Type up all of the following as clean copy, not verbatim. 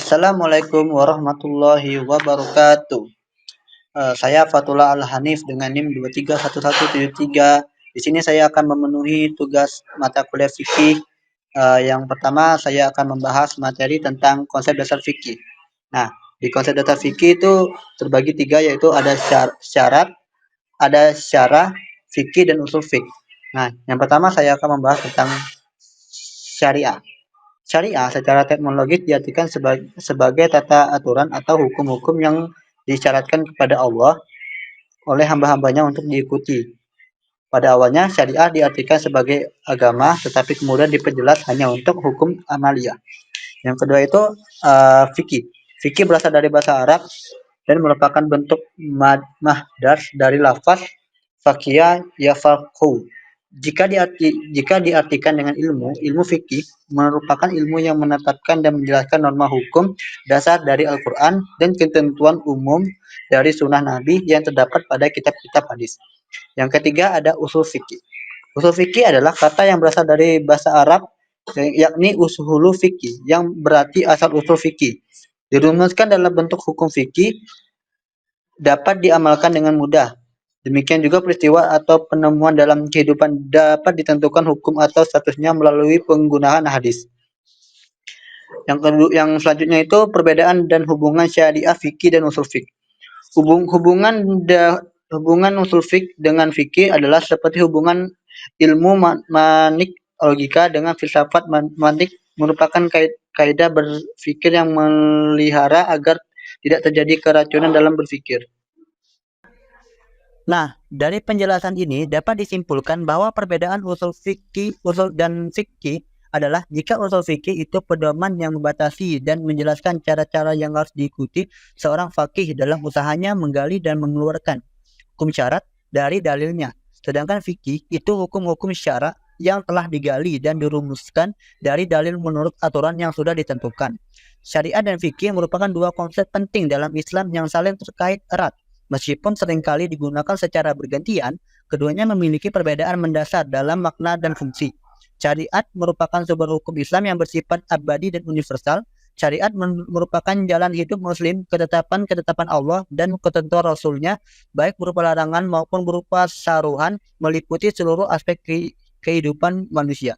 Assalamualaikum warahmatullahi wabarakatuh. Saya Fatullah Al-Hanif dengan NIM 231173. Di sini saya akan memenuhi tugas mata kuliah fikih. Yang pertama saya akan membahas materi tentang konsep dasar fikih. Nah, di konsep dasar fikih itu terbagi tiga, yaitu ada syarat, ada syarah, fikih, dan usul fikih. Nah, yang pertama saya akan membahas tentang syariah. Syariah secara teknologis diartikan sebagai tata aturan atau hukum-hukum yang disyaratkan kepada Allah oleh hamba-hambanya untuk diikuti. Pada awalnya, syariah diartikan sebagai agama, tetapi kemudian diperjelas hanya untuk hukum amaliyah. Yang kedua itu fikih. Fikih berasal dari bahasa Arab dan merupakan bentuk mahdar dari lafaz fakia yafaqhu. Jika diartikan dengan ilmu fikih merupakan ilmu yang menetapkan dan menjelaskan norma hukum dasar dari Al-Quran dan ketentuan umum dari sunnah Nabi yang terdapat pada kitab-kitab hadis. Yang ketiga ada usul fikih. Usul fikih adalah kata yang berasal dari bahasa Arab, yakni ushulu fikih, yang berarti asal usul fikih. Dirumuskan dalam bentuk hukum fikih, dapat diamalkan dengan mudah. Demikian juga peristiwa atau penemuan dalam kehidupan dapat ditentukan hukum atau statusnya melalui penggunaan hadis. Yang selanjutnya itu perbedaan dan hubungan syariah fikih dan usul fikih. Hubungan usul fikih dengan fikih adalah seperti hubungan ilmu manik logika dengan filsafat mantik, merupakan kaidah berpikir yang melihara agar tidak terjadi keracunan dalam berpikir. Nah, dari penjelasan ini dapat disimpulkan bahwa perbedaan usul dan fikih adalah jika usul fikih itu pedoman yang membatasi dan menjelaskan cara-cara yang harus diikuti seorang faqih dalam usahanya menggali dan mengeluarkan hukum syarat dari dalilnya. Sedangkan fikih itu hukum-hukum syarak yang telah digali dan dirumuskan dari dalil menurut aturan yang sudah ditentukan. Syariat dan fikih merupakan dua konsep penting dalam Islam yang saling terkait erat. Meskipun seringkali digunakan secara bergantian, keduanya memiliki perbedaan mendasar dalam makna dan fungsi. Syariat merupakan sumber hukum Islam yang bersifat abadi dan universal. Syariat merupakan jalan hidup Muslim, ketetapan Allah dan ketentuan Rasulnya, baik berupa larangan maupun berupa saruhan, meliputi seluruh aspek kehidupan manusia.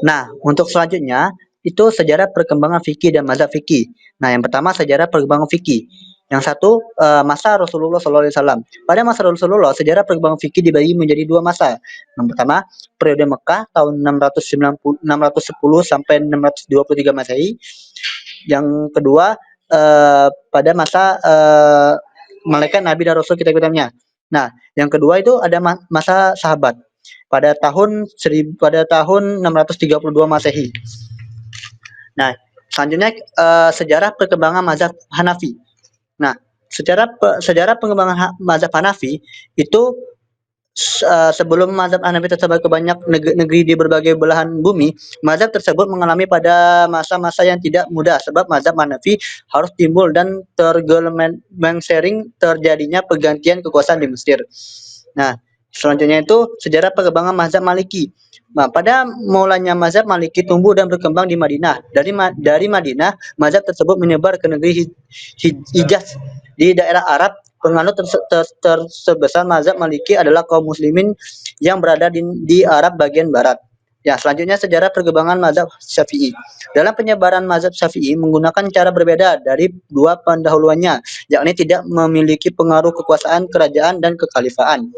Nah, untuk selanjutnya itu sejarah perkembangan fikih dan mazhab fikih. Nah, yang pertama sejarah perkembangan fikih. Yang satu masa Rasulullah SAW. Pada masa Rasulullah, sejarah perkembangan fikih dibagi menjadi dua masa. Yang pertama periode Mekah tahun 610 sampai 623 Masehi. Yang kedua pada masa malaikat Nabi dan Rasul kitab-kitabnya. Nah, yang kedua itu ada masa sahabat pada tahun 632 Masehi. Nah, selanjutnya sejarah perkembangan mazhab Hanafi. Nah, sejarah pengembangan mazhab Hanafi itu sebelum mazhab Hanafi tersebar ke banyak negeri di berbagai belahan bumi, mazhab tersebut mengalami pada masa-masa yang tidak mudah sebab mazhab Hanafi harus timbul dan sering terjadinya pergantian kekuasaan di Mesir. Nah, selanjutnya itu sejarah perkembangan mazhab Maliki. Nah, pada mulanya mazhab Maliki tumbuh dan berkembang di Madinah. Dari Madinah, mazhab tersebut menyebar ke negeri Hijaz. Di daerah Arab, penganut terbesar mazhab Maliki adalah kaum muslimin yang berada di Arab bagian barat. Ya, selanjutnya sejarah perkembangan mazhab Syafi'i. Dalam penyebaran mazhab Syafi'i menggunakan cara berbeda dari dua pendahuluannya, yakni tidak memiliki pengaruh kekuasaan kerajaan dan kekhalifahan.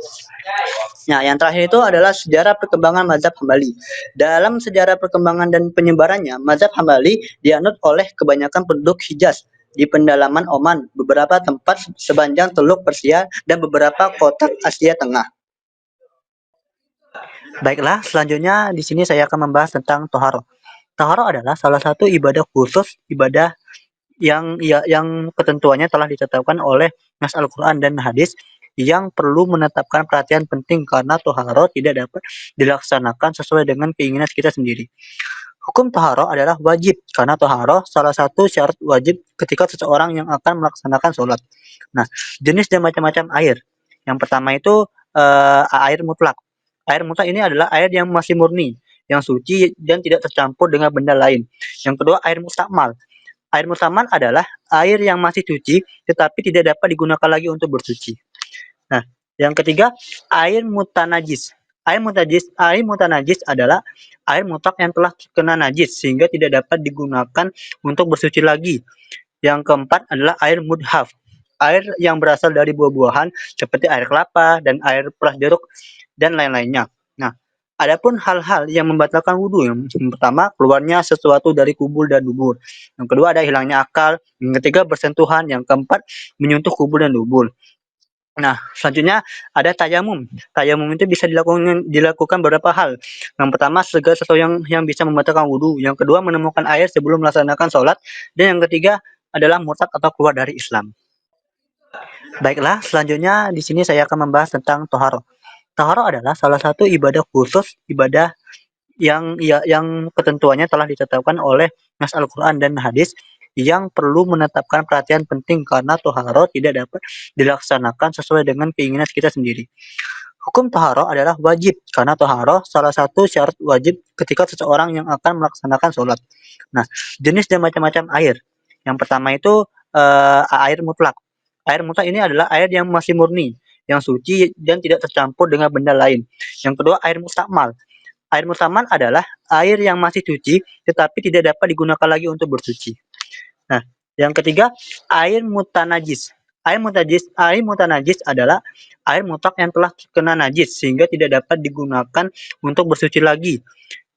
Nah, yang terakhir itu adalah sejarah perkembangan mazhab Hambali. Dalam sejarah perkembangan dan penyebarannya, mazhab Hambali dianut oleh kebanyakan penduduk Hijaz di pendalaman Oman, beberapa tempat sepanjang Teluk Persia, dan beberapa kota Asia Tengah. Baiklah, selanjutnya di sini saya akan membahas tentang toharo. Toharo adalah salah satu ibadah khusus, ibadah yang ketentuannya telah ditetapkan oleh nas Al-Quran dan hadis, yang perlu menetapkan perhatian penting karena toharo tidak dapat dilaksanakan sesuai dengan keinginan kita sendiri. Hukum toharo adalah wajib karena toharo salah satu syarat wajib ketika seseorang yang akan melaksanakan sholat. Nah, jenis dan macam-macam air. Yang pertama itu air mutlak. Air mutlak ini adalah air yang masih murni, yang suci dan tidak tercampur dengan benda lain. Yang kedua, air mustakmal. Air mustakmal adalah air yang masih suci tetapi tidak dapat digunakan lagi untuk bersuci. Nah, yang ketiga, air mutanajis. Air mutanajis adalah air mutlak yang telah terkena najis sehingga tidak dapat digunakan untuk bersuci lagi. Yang keempat adalah air mudhaf. Air yang berasal dari buah-buahan seperti air kelapa dan air peras jeruk dan lain-lainnya. Nah, adapun hal-hal yang membatalkan wudhu, yang pertama keluarnya sesuatu dari kubul dan dubur. Yang kedua ada hilangnya akal. Yang ketiga bersentuhan. Yang keempat menyentuh kubul dan dubur. Nah, selanjutnya ada tayamum. Tayamum itu bisa dilakukan beberapa hal. Yang pertama, segala sesuatu yang bisa membatalkan wudhu. Yang kedua, menemukan air sebelum melaksanakan sholat. Dan yang ketiga adalah murtad atau keluar dari Islam. Baiklah, selanjutnya di sini saya akan membahas tentang toharo. Toharo adalah salah satu ibadah khusus, ibadah yang ketentuannya telah ditetapkan oleh nas Al-Quran dan hadis yang perlu menetapkan perhatian penting karena toharo tidak dapat dilaksanakan sesuai dengan keinginan kita sendiri. Hukum toharo adalah wajib karena toharo salah satu syarat wajib ketika seseorang yang akan melaksanakan sholat. Nah, jenis dan macam-macam air. Yang pertama itu air mutlak. Air mutlak ini adalah air yang masih murni, yang suci dan tidak tercampur dengan benda lain. Yang kedua, air mustakmal. Air mustakmal adalah air yang masih suci tetapi tidak dapat digunakan lagi untuk bersuci. Nah, yang ketiga, air mutanajis. Air mutanajis adalah air mutlak yang telah terkena najis sehingga tidak dapat digunakan untuk bersuci lagi.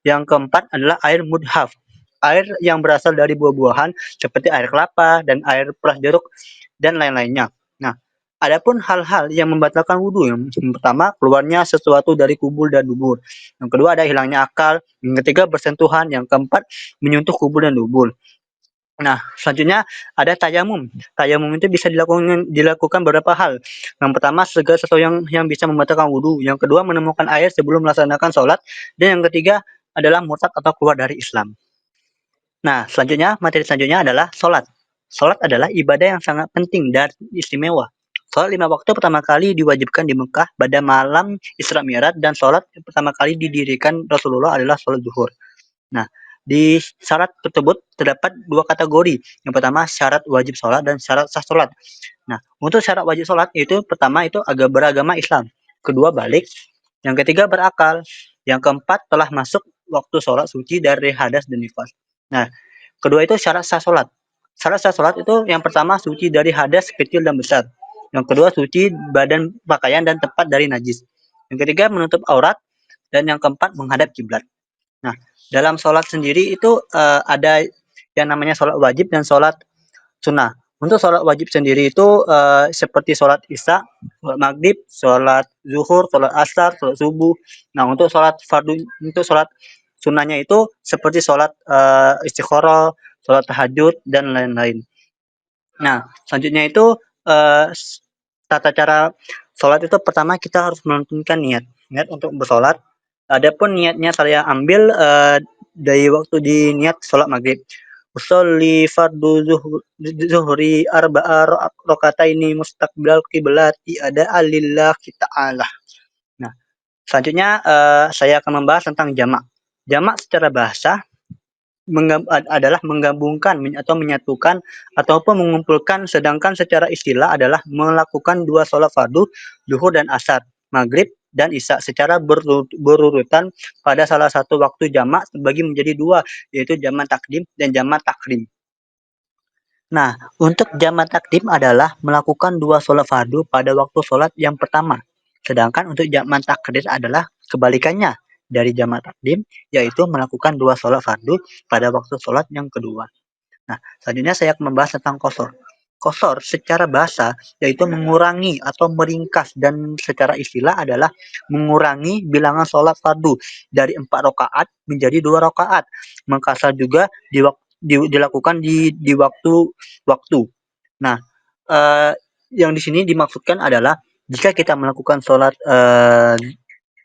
Yang keempat adalah air mudhaf. Air yang berasal dari buah-buahan seperti air kelapa dan air peras jeruk dan lain-lainnya. Nah, adapun hal-hal yang membatalkan wudhu, yang pertama keluarnya sesuatu dari kubul dan dubur. Yang kedua ada hilangnya akal. Yang ketiga bersentuhan. Yang keempat menyentuh kubul dan dubur. Nah, selanjutnya ada tayamum. Tayamum itu bisa dilakukan beberapa hal. Yang pertama, segala sesuatu yang bisa membatalkan wudhu. Yang kedua, menemukan air sebelum melaksanakan sholat. Dan yang ketiga adalah murtad atau keluar dari Islam. Nah, materi selanjutnya adalah sholat. Sholat adalah ibadah yang sangat penting dan istimewa. Sholat 5 waktu pertama kali diwajibkan di Mekah pada malam Isra Mi'raj dan sholat yang pertama kali didirikan Rasulullah adalah sholat zuhur. Nah, di syarat tersebut terdapat 2 kategori. Yang pertama syarat wajib sholat dan syarat sah sholat. Nah, untuk syarat wajib sholat itu pertama itu beragama Islam. Kedua balik. Yang ketiga berakal. Yang keempat telah masuk waktu sholat suci dari hadas dan nifas. Nah, kedua itu syarat sah sholat. Syarat sah sholat itu yang pertama suci dari hadas kecil dan besar. Yang kedua suci badan, pakaian, dan tempat dari najis. Yang ketiga menutup aurat. Dan yang keempat menghadap kiblat. Nah, dalam sholat sendiri itu ada yang namanya sholat wajib dan sholat sunnah. Untuk sholat wajib sendiri itu seperti sholat isya, sholat maghrib, sholat zuhur, sholat asar, sholat subuh. Nah, untuk sholat fardu, untuk sholat sunnahnya itu seperti sholat istikharah, sholat tahajud, dan lain-lain. Nah, selanjutnya itu tata cara sholat itu pertama kita harus menentukan niat untuk bersolat. Adapun niatnya saya ambil dari waktu di niat sholat maghrib. Usolli fardu zuhri arba'a rakaataini mustaqbilal qiblati ada alillahi ta'ala. Nah, selanjutnya saya akan membahas tentang jamak. Jamak secara bahasa adalah menggabungkan atau menyatukan ataupun mengumpulkan, sedangkan secara istilah adalah melakukan 2 sholat fardu, zuhur dan asar, maghrib dan isya secara berurutan pada salah satu waktu jamak terbagi menjadi 2, yaitu jamak takdim dan jamak takrim. Nah, untuk jamak takdim adalah melakukan 2 sholat fardu pada waktu sholat yang pertama. Sedangkan untuk jamak takdim adalah kebalikannya dari jamak takdim, yaitu melakukan 2 sholat fardu pada waktu sholat yang kedua. Nah, selanjutnya saya akan membahas tentang qashar. Qashar secara bahasa yaitu mengurangi atau meringkas, dan secara istilah adalah mengurangi bilangan sholat fardu dari 4 rakaat menjadi 2 rakaat. Mengqashar juga dilakukan di waktu. Nah, yang di sini dimaksudkan adalah jika kita melakukan sholat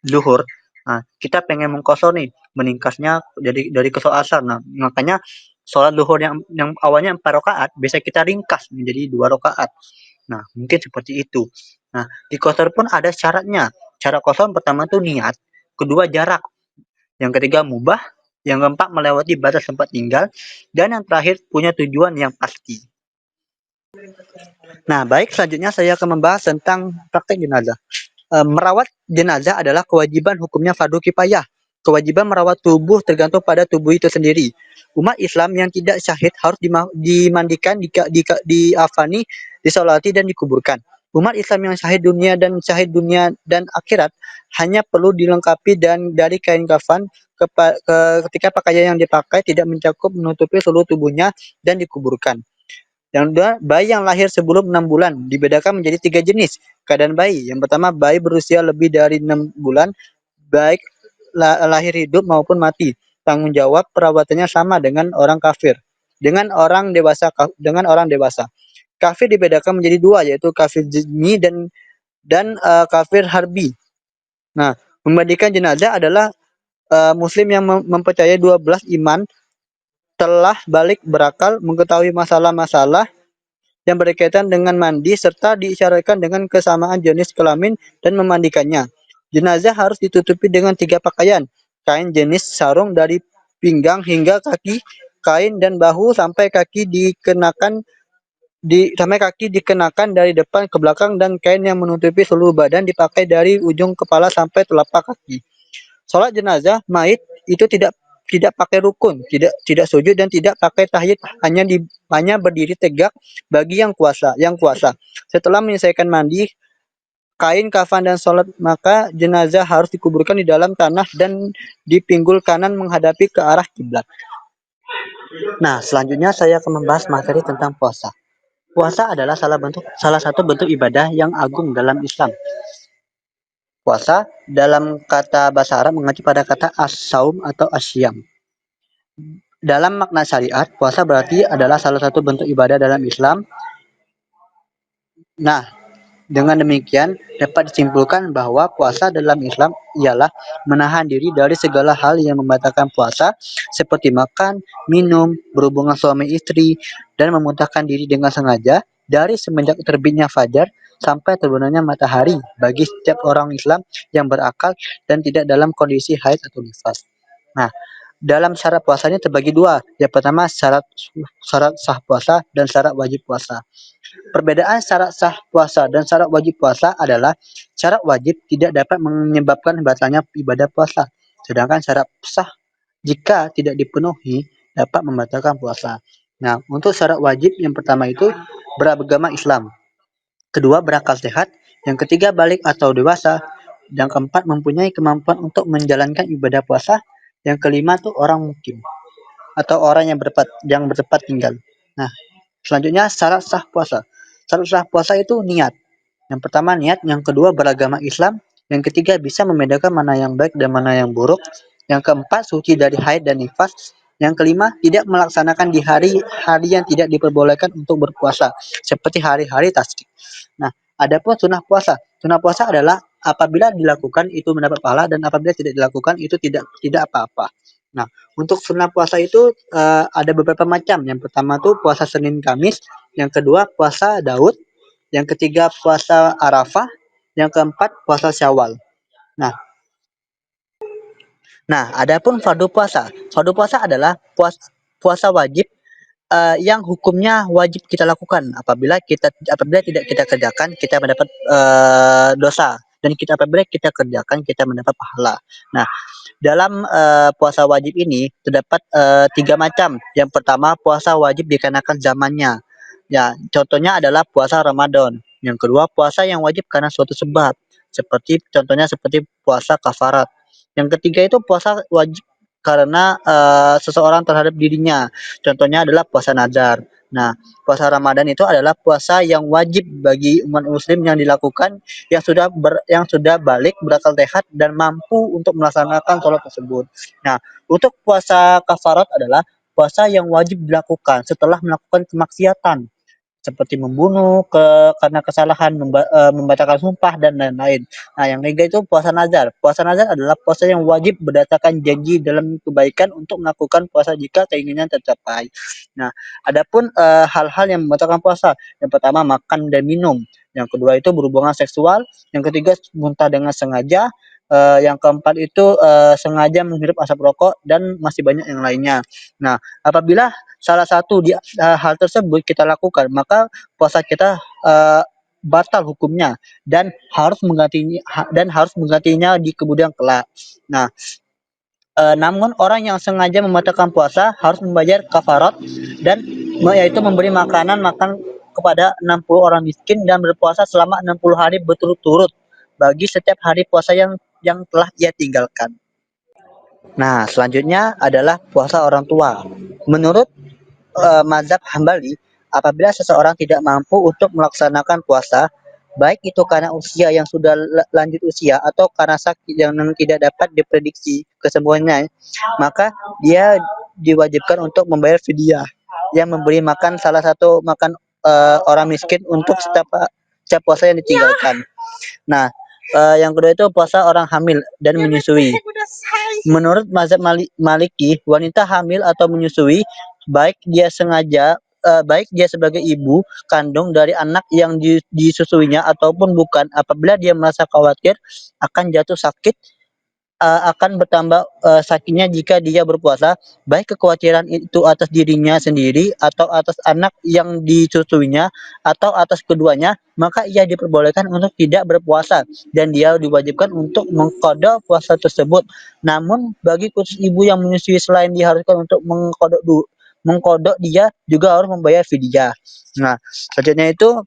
zuhur, nah, kita pengen mengqashar nih, meningkasnya dari qashar asar. Nah, makanya sholat zuhur yang awalnya 4 rakaat bisa kita ringkas menjadi 2 rakaat. Nah, mungkin seperti itu. Nah, di qashar pun ada syaratnya. Cara qashar pertama itu niat, kedua jarak. yang ketiga mubah, yang keempat melewati batas tempat tinggal, dan yang terakhir punya tujuan yang pasti. Nah, baik, selanjutnya saya akan membahas tentang praktek jenazah. Merawat jenazah adalah kewajiban hukumnya fardu kifayah. Kewajiban merawat tubuh tergantung pada tubuh itu sendiri. Umat Islam yang tidak syahid harus dimandikan, diafani, disolati, dan dikuburkan. Umat Islam yang syahid dunia dan akhirat hanya perlu dilengkapi dan dari kain kafan ketika pakaian yang dipakai tidak mencakup menutupi seluruh tubuhnya dan dikuburkan. Yang kedua, bayi yang lahir sebelum 6 bulan dibedakan menjadi 3 jenis keadaan bayi. Yang pertama, bayi berusia lebih dari 6 bulan, baik lahir hidup maupun mati. Tanggung jawab perawatannya sama dengan orang kafir. Dengan orang dewasa. Kafir dibedakan menjadi dua, yaitu kafir zimmi dan kafir harbi. Nah, memandikan jenazah adalah muslim yang mempercayai 12 iman, telah balik berakal, mengetahui masalah-masalah yang berkaitan dengan mandi, serta diisyaratkan dengan kesamaan jenis kelamin dan memandikannya. Jenazah harus ditutupi dengan 3 pakaian, kain jenis sarung dari pinggang hingga kaki, kain dan bahu sampai kaki dikenakan dari depan ke belakang, dan kain yang menutupi seluruh badan dipakai dari ujung kepala sampai telapak kaki. Sholat jenazah mayit itu tidak pakai rukun, tidak sujud dan tidak pakai tahyid, hanya berdiri tegak bagi yang kuasa. Setelah menyelesaikan mandi, kain kafan dan sholat, maka jenazah harus dikuburkan di dalam tanah dan di pinggul kanan menghadapi ke arah kiblat. Nah, selanjutnya saya akan membahas materi tentang puasa. Puasa adalah salah satu bentuk ibadah yang agung dalam Islam. Puasa dalam kata bahasa Arab mengacu pada kata as-saum atau asyam. Dalam makna syariat, puasa berarti adalah salah satu bentuk ibadah dalam Islam. Nah, dengan demikian dapat disimpulkan bahwa puasa dalam Islam ialah menahan diri dari segala hal yang membatalkan puasa, seperti makan, minum, berhubungan suami istri, dan memuntahkan diri dengan sengaja dari semenjak terbitnya fajar sampai terbenamnya matahari bagi setiap orang Islam yang berakal dan tidak dalam kondisi haid atau nifas. Nah, dalam syarat puasanya terbagi dua. Yang pertama syarat sah puasa dan syarat wajib puasa. Perbedaan syarat sah puasa dan syarat wajib puasa adalah syarat wajib tidak dapat menyebabkan batalnya ibadah puasa, sedangkan syarat sah jika tidak dipenuhi dapat membatalkan puasa. Nah, untuk syarat wajib yang pertama itu beragama Islam, kedua berakal sehat, yang ketiga balik atau dewasa, yang keempat mempunyai kemampuan untuk menjalankan ibadah puasa, yang kelima tuh orang mukim atau orang yang bertempat tinggal. Nah, selanjutnya syarat sah puasa. Syarat sah puasa itu niat. Yang pertama niat, yang kedua beragama Islam, yang ketiga bisa membedakan mana yang baik dan mana yang buruk, yang keempat suci dari haid dan nifas, yang kelima tidak melaksanakan di hari-hari yang tidak diperbolehkan untuk berpuasa, seperti hari-hari tasyrik. Nah, adapun sunnah puasa. Sunnah puasa adalah apabila dilakukan itu mendapat pahala dan apabila tidak dilakukan itu tidak apa-apa. Nah, untuk sunnah puasa itu ada beberapa macam. Yang pertama tuh puasa Senin Kamis, yang kedua puasa Daud, yang ketiga puasa Arafah, yang keempat puasa Syawal. Nah, adapun fardu puasa. Fardu puasa adalah puasa wajib yang hukumnya wajib kita lakukan. Apabila tidak kita kerjakan, kita mendapat dosa, dan apabila kita kerjakan, kita mendapat pahala. Nah, dalam puasa wajib ini terdapat 3 macam. Yang pertama puasa wajib dikarenakan zamannya. Ya, contohnya adalah puasa Ramadan. Yang kedua puasa yang wajib karena suatu sebab. Contohnya seperti puasa kafarat. Yang ketiga itu puasa wajib karena seseorang terhadap dirinya. Contohnya adalah puasa nazar. Nah, puasa Ramadan itu adalah puasa yang wajib bagi umat muslim yang dilakukan yang sudah balik berakal sehat dan mampu untuk melaksanakan sholat tersebut. Nah, untuk puasa kafarat adalah puasa yang wajib dilakukan setelah melakukan kemaksiatan seperti membunuh karena kesalahan, membatalkan sumpah dan lain-lain. Nah, yang ketiga itu puasa nazar. Puasa nazar adalah puasa yang wajib berdasarkan janji dalam kebaikan untuk melakukan puasa jika keinginan tercapai. Nah, adapun hal-hal yang membatalkan puasa, yang pertama makan dan minum, yang kedua itu berhubungan seksual, yang ketiga muntah dengan sengaja, Yang keempat itu sengaja menghirup asap rokok dan masih banyak yang lainnya. Nah, apabila salah satu hal tersebut kita lakukan, maka puasa kita batal hukumnya dan harus menggantinya di kemudian kelak. Nah, namun orang yang sengaja membatalkan puasa harus membayar kafarat dan yaitu memberi makanan makan kepada 60 orang miskin dan berpuasa selama 60 hari berturut-turut bagi setiap hari puasa yang telah ia tinggalkan. Nah, selanjutnya adalah puasa orang tua. Menurut mazhab Hambali, apabila seseorang tidak mampu untuk melaksanakan puasa, baik itu karena usia yang sudah lanjut usia atau karena sakit yang tidak dapat diprediksi kesembuhannya, maka dia diwajibkan untuk membayar fidyah yang memberi makan salah satu makan orang miskin untuk setiap puasa yang ditinggalkan. Nah, yang kedua itu puasa orang hamil dan menyusui. Menurut mazhab Maliki, wanita hamil atau menyusui baik dia sebagai ibu kandung dari anak yang disusuinya ataupun bukan, apabila dia merasa khawatir akan jatuh sakit, akan bertambah sakitnya jika dia berpuasa, baik kekhawatiran itu atas dirinya sendiri atau atas anak yang disusuinya atau atas keduanya, maka ia diperbolehkan untuk tidak berpuasa dan dia diwajibkan untuk mengqadha puasa tersebut. Namun bagi khusus ibu yang menyusui, selain diharuskan untuk mengqadha, dia juga harus membayar fidyah. Nah, selanjutnya itu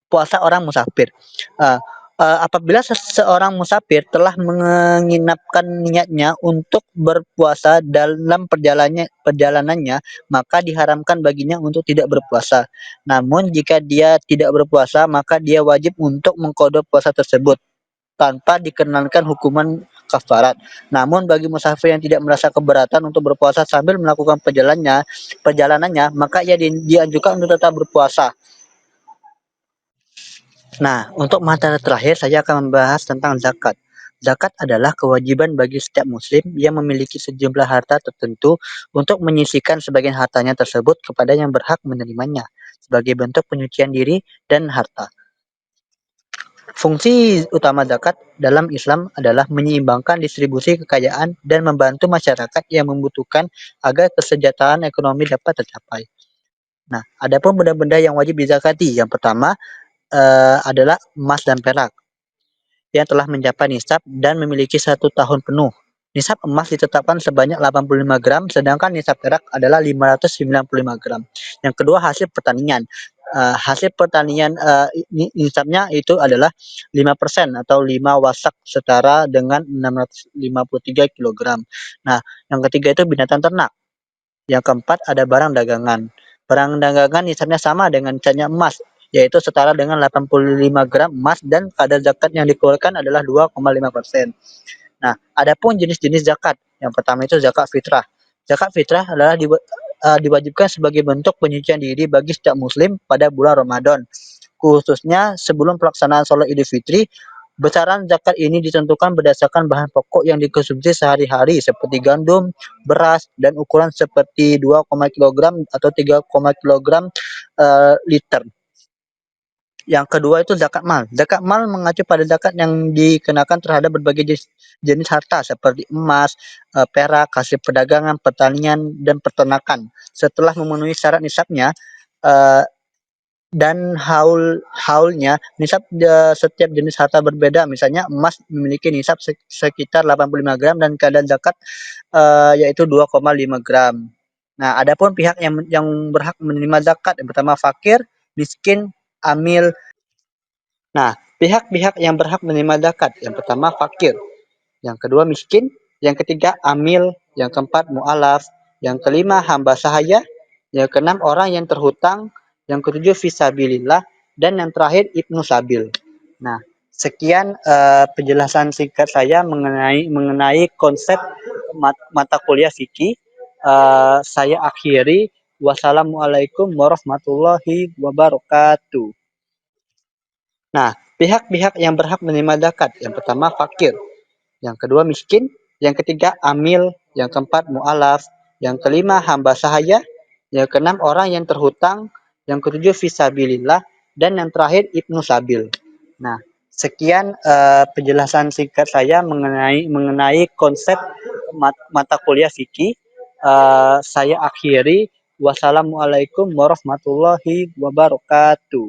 puasa orang musafir. Uh, Apabila seseorang musafir telah menginapkan niatnya untuk berpuasa dalam perjalanannya, maka diharamkan baginya untuk tidak berpuasa. Namun jika dia tidak berpuasa, maka dia wajib untuk mengqadha puasa tersebut tanpa dikenakan hukuman kafarat. Namun bagi musafir yang tidak merasa keberatan untuk berpuasa sambil melakukan perjalanannya, maka ia dianjurkan untuk tetap berpuasa. Nah, untuk materi terakhir saya akan membahas tentang zakat. Zakat adalah kewajiban bagi setiap muslim yang memiliki sejumlah harta tertentu untuk menyisihkan sebagian hartanya tersebut kepada yang berhak menerimanya sebagai bentuk penyucian diri dan harta. Fungsi utama zakat dalam Islam adalah menyeimbangkan distribusi kekayaan dan membantu masyarakat yang membutuhkan agar kesejahteraan ekonomi dapat tercapai. Nah, adapun benda-benda yang wajib dizakati, yang pertama adalah emas dan perak yang telah mencapai nisab dan memiliki 1 tahun penuh. Nisab emas ditetapkan sebanyak 85 gram, sedangkan nisab perak adalah 595 gram. Yang kedua, hasil pertanian. Hasil pertanian nisabnya itu adalah 5% atau 5 wasak setara dengan 653 kg. Nah, yang ketiga itu binatang ternak. Yang keempat ada barang dagangan. Barang dagangan nisabnya sama dengan nisabnya emas, yaitu setara dengan 85 gram emas dan kadar zakat yang dikeluarkan adalah 2,5%. Nah, adapun jenis-jenis zakat. Yang pertama itu zakat fitrah. Zakat fitrah adalah diwajibkan sebagai bentuk penyucian diri bagi setiap muslim pada bulan Ramadan, khususnya sebelum pelaksanaan sholat Idul Fitri. Besaran zakat ini ditentukan berdasarkan bahan pokok yang dikonsumsi sehari-hari seperti gandum, beras, dan ukuran seperti 2, kg atau 3, kg liter. Yang kedua itu zakat mal. Zakat mal mengacu pada zakat yang dikenakan terhadap berbagai jenis harta seperti emas, perak, hasil perdagangan, pertanian, dan peternakan. Setelah memenuhi syarat nisabnya dan haulnya, nisab setiap jenis harta berbeda. Misalnya emas memiliki nisab sekitar 85 gram dan kadar zakat yaitu 2,5 gram. Nah, adapun pihak yang berhak menerima zakat, yang pertama fakir, miskin, amil. Nah, pihak-pihak yang berhak menerima zakat, yang pertama fakir, yang kedua miskin, yang ketiga amil, yang keempat mu'alaf, yang kelima hamba sahaya, yang keenam orang yang terhutang, yang ketujuh fisabilillah, dan yang terakhir ibnu sabil. Nah, sekian penjelasan singkat saya mengenai konsep mata kuliah fikih. Saya akhiri. Wassalamualaikum warahmatullahi wabarakatuh. Nah, pihak-pihak yang berhak menerima zakat, yang pertama fakir, yang kedua miskin, yang ketiga amil, yang keempat mu'alaf, yang kelima hamba sahaya, yang keenam orang yang terhutang, yang ketujuh fisabilillah, dan yang terakhir ibnu sabil. Nah, Sekian penjelasan singkat saya mengenai konsep mata kuliah fikih. Saya akhiri. Wassalamualaikum warahmatullahi wabarakatuh.